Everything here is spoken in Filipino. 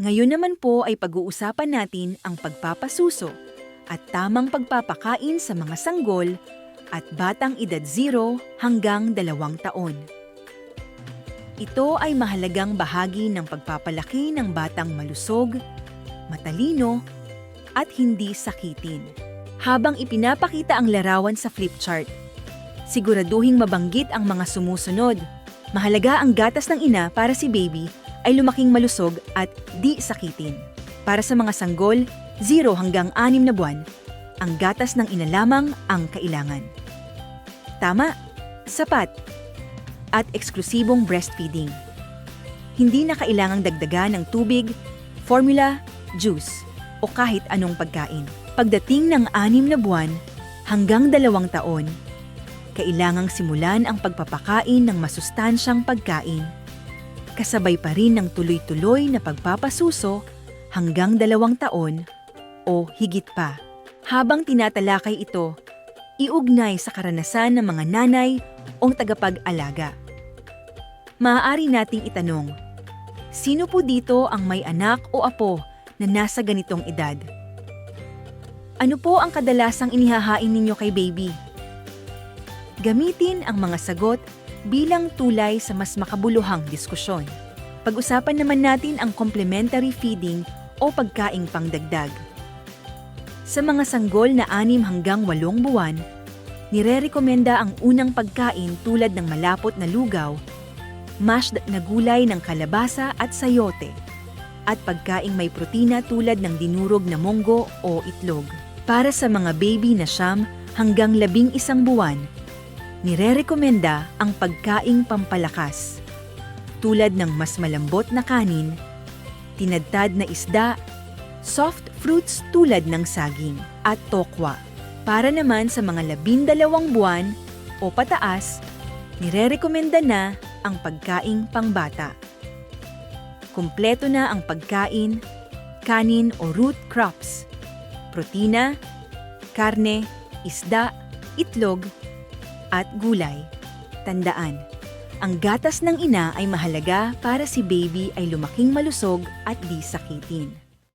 Ngayon naman po ay pag-uusapan natin ang pagpapasuso at tamang pagpapakain sa mga sanggol at batang edad 0 hanggang 2 taon. Ito ay mahalagang bahagi ng pagpapalaki ng batang malusog, matalino, at hindi sakitin. Habang ipinapakita ang larawan sa flip chart, siguraduhing mabanggit ang mga sumusunod. Mahalaga ang gatas ng ina para si baby ay lumaking malusog at di sakitin. Para sa mga sanggol, 0 hanggang 6 na buwan, ang gatas ng ina lamang ang kailangan. Tama, sapat, at eksklusibong breastfeeding. Hindi na kailangang dagdagan ng tubig, formula, juice, o kahit anong pagkain. Pagdating ng 6 na buwan hanggang 2 taon, kailangang simulan ang pagpapakain ng masustansyang pagkain, kasabay pa rin ng tuloy-tuloy na pagpapasuso hanggang 2 taon o higit pa. Habang tinatalakay ito, iugnay sa karanasan ng mga nanay o tagapag-alaga. Maaari nating itanong, sino po dito ang may anak o apo na nasa ganitong edad? Ano po ang kadalasang inihahain ninyo kay baby? Gamitin ang mga sagot bilang tulay sa mas makabuluhang diskusyon. Pag-usapan naman natin ang complementary feeding o pagkaing pangdagdag. Sa mga sanggol na 6 hanggang 8 buwan, nirerekomenda ang unang pagkain tulad ng malapot na lugaw, mashed na gulay ng kalabasa at sayote, at pagkaing may protina tulad ng dinurog na monggo o itlog. Para sa mga baby na 9 hanggang 11 buwan, nirerekomenda ang pagkaing pampalakas, tulad ng mas malambot na kanin, tinadtad na isda, soft fruits tulad ng saging, at tokwa. Para naman sa mga 12 buwan o pataas, nirerekomenda na ang pagkaing pangbata. Kumpleto na ang pagkain, kanin o root crops, protina, karne, isda, itlog, at gulay. Tandaan, ang gatas ng ina ay mahalaga para si baby ay lumaking malusog at di sakitin.